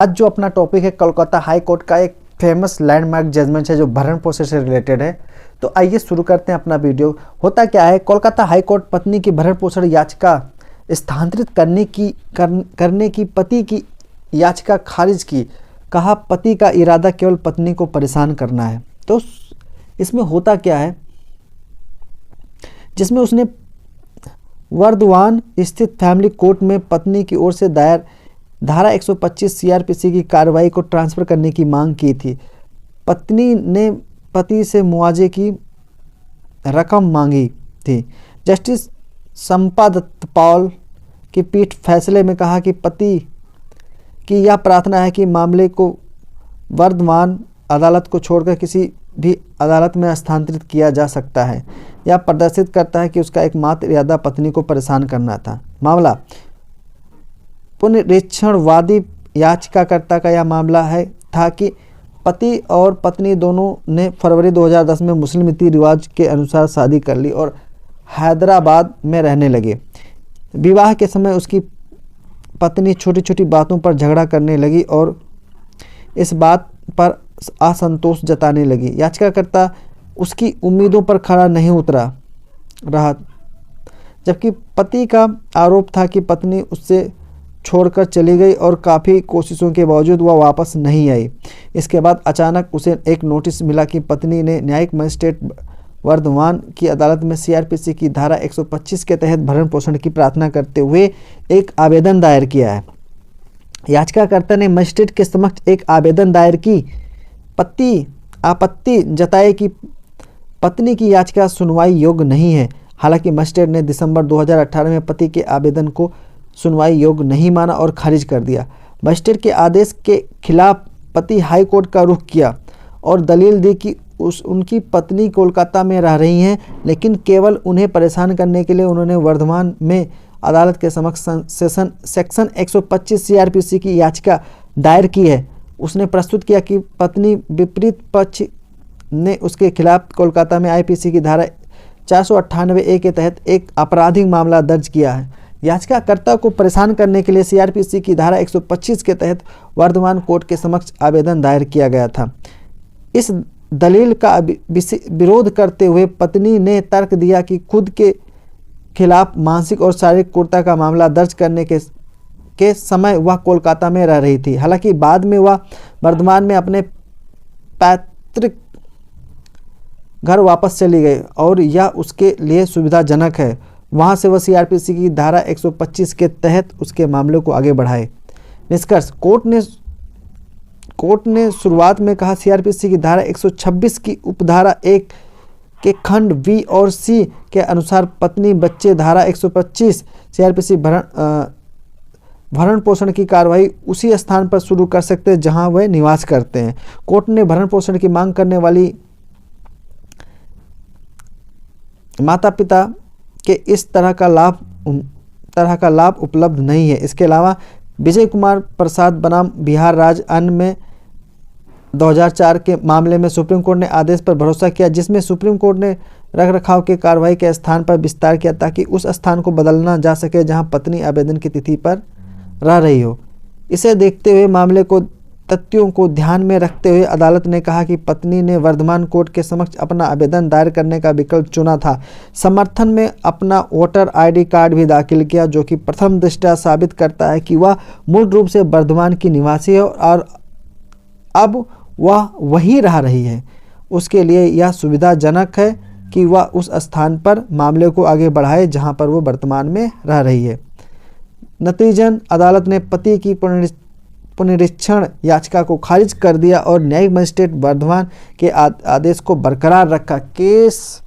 आज जो अपना टॉपिक है कोलकाता हाई कोर्ट का एक फेमस लैंडमार्क जजमेंट है जो भरण पोषण से रिलेटेड है। तो आइए शुरू करते हैं अपना वीडियो। होता क्या है, कोलकाता हाई कोर्ट पत्नी की भरण पोषण याचिका स्थानांतरित करने की पति की याचिका खारिज की। कहा पति का इरादा केवल पत्नी को परेशान करना है। तो इसमें होता क्या है, जिसमें उसने वर्धमान स्थित फैमिली कोर्ट में पत्नी की ओर से दायर धारा 125 सीआरपीसी की कार्रवाई को ट्रांसफ़र करने की मांग की थी। पत्नी ने पति से मुआवजे की रकम मांगी थी। जस्टिस संपा दत्त पॉल की पीठ फैसले में कहा कि पति की यह प्रार्थना है कि मामले को वर्धमान अदालत को छोड़कर किसी भी अदालत में स्थानांतरित किया जा सकता है। यह प्रदर्शित करता है कि उसका एकमात्र इरादा पत्नी को परेशान करना था। मामला पुनरीक्षणवादी याचिकाकर्ता का यह मामला था कि पति और पत्नी दोनों ने फरवरी 2010 में मुस्लिम रीति रिवाज के अनुसार शादी कर ली और हैदराबाद में रहने लगे। विवाह के समय उसकी पत्नी छोटी छोटी बातों पर झगड़ा करने लगी और इस बात पर असंतोष जताने लगी। याचिकाकर्ता उसकी उम्मीदों पर खरा नहीं उतरा रहा, जबकि पति का आरोप था कि पत्नी उससे छोड़कर चली गई और काफ़ी कोशिशों के बावजूद वह वापस नहीं आई। इसके बाद अचानक उसे एक नोटिस मिला कि पत्नी ने न्यायिक मजिस्ट्रेट वर्धमान की अदालत में सीआरपीसी की धारा 125 के तहत भरण पोषण की प्रार्थना करते हुए एक आवेदन दायर किया है। याचिकाकर्ता ने मजिस्ट्रेट के समक्ष एक आवेदन दायर की आपत्ति जताई कि पत्नी की याचिका सुनवाई योग्य नहीं है। हालांकि मजिस्ट्रेट ने दिसंबर 2018 में पति के आवेदन को सुनवाई योग्य नहीं माना और खारिज कर दिया। मजिस्ट्रेट के आदेश के खिलाफ पति हाई कोर्ट का रुख किया और दलील दी कि उनकी पत्नी कोलकाता में रह रही हैं, लेकिन केवल उन्हें परेशान करने के लिए उन्होंने वर्धमान में अदालत के समक्ष सेक्शन 125 सीआरपीसी की याचिका दायर की है। उसने प्रस्तुत किया कि पत्नी विपरीत पक्ष ने उसके खिलाफ कोलकाता में आईपीसी की धारा 498A के तहत एक आपराधिक मामला दर्ज किया है। याचिकाकर्ता को परेशान करने के लिए सीआरपीसी की धारा 125 के तहत वर्धमान कोर्ट के समक्ष आवेदन दायर किया गया था। इस दलील का विरोध करते हुए पत्नी ने तर्क दिया कि खुद के खिलाफ मानसिक और शारीरिक क्रूरता का मामला दर्ज करने के समय वह कोलकाता में रह रही थी। हालांकि बाद में वह वर्धमान में अपने पैतृक घर वापस चली गई और यह उसके लिए सुविधाजनक है। वहां से वह सीआरपीसी की धारा 125 के तहत उसके मामले को आगे बढ़ाए। निष्कर्ष, कोर्ट ने शुरुआत में कहा सीआरपीसी की धारा 126 की उपधारा 1 के खंड बी और सी के अनुसार पत्नी बच्चे धारा 125 सीआरपीसी भरण पोषण की कार्रवाई उसी स्थान पर शुरू कर सकते हैं जहां वह निवास करते हैं। कोर्ट ने भरण पोषण की मांग करने वाली माता पिता के इस तरह का लाभ उपलब्ध नहीं है। इसके अलावा विजय कुमार प्रसाद बनाम बिहार राज्य अन्य में 2004 के मामले में सुप्रीम कोर्ट ने आदेश पर भरोसा किया, जिसमें सुप्रीम कोर्ट ने रखरखाव के कार्रवाई के स्थान पर विस्तार किया ताकि उस स्थान को बदलना जा सके जहां पत्नी आवेदन की तिथि पर रह रही हो। इसे देखते हुए मामले को तथ्यों को ध्यान में रखते हुए अदालत ने कहा कि पत्नी ने वर्धमान कोर्ट के समक्ष अपना आवेदन दायर करने का विकल्प चुना था। समर्थन में अपना वोटर आईडी कार्ड भी दाखिल किया, जो कि प्रथम दृष्टया साबित करता है कि वह मूल रूप से वर्धमान की निवासी है और अब वह वहीं रह रही है। उसके लिए यह सुविधाजनक है कि वह उस स्थान पर मामले को आगे बढ़ाए जहां पर वो वर्तमान में रह रही है। नतीजन अदालत ने पति की पुनरीक्षण याचिका को खारिज कर दिया और न्यायिक मजिस्ट्रेट वर्धमान के आदेश को बरकरार रखा। केस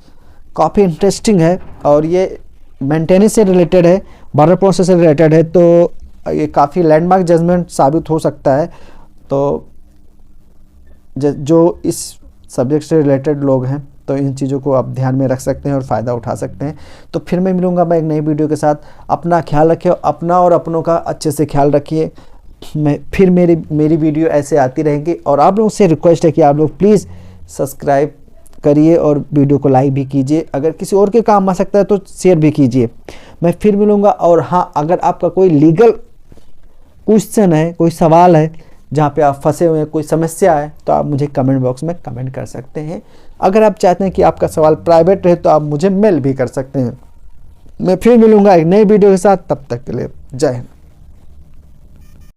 काफ़ी इंटरेस्टिंग है और ये मेंटेनेंस से रिलेटेड है, भरण पोषण से रिलेटेड है, तो ये काफ़ी लैंडमार्क जजमेंट साबित हो सकता है। तो जो इस सब्जेक्ट से रिलेटेड लोग हैं तो इन चीज़ों को आप ध्यान में रख सकते हैं और फ़ायदा उठा सकते हैं। तो फिर मैं मिलूँगा मैं एक नई वीडियो के साथ। अपना ख्याल रखिए, अपना और अपनों का अच्छे से ख्याल रखिए। मेरी वीडियो ऐसे आती रहेंगी और आप लोगों से रिक्वेस्ट है कि आप लोग प्लीज़ सब्सक्राइब करिए और वीडियो को लाइक भी कीजिए। अगर किसी और के काम आ सकता है तो शेयर भी कीजिए। मैं फिर मिलूँगा। और हाँ, अगर आपका कोई लीगल क्वेश्चन है, कोई सवाल है जहाँ पे आप फंसे हुए हैं, कोई समस्या है, तो आप मुझे कमेंट बॉक्स में कमेंट कर सकते हैं। अगर आप चाहते हैं कि आपका सवाल प्राइवेट रहे तो आप मुझे मेल भी कर सकते हैं। मैं फिर मिलूँगा एक नई वीडियो के साथ, तब तक के लिए जय हिंद।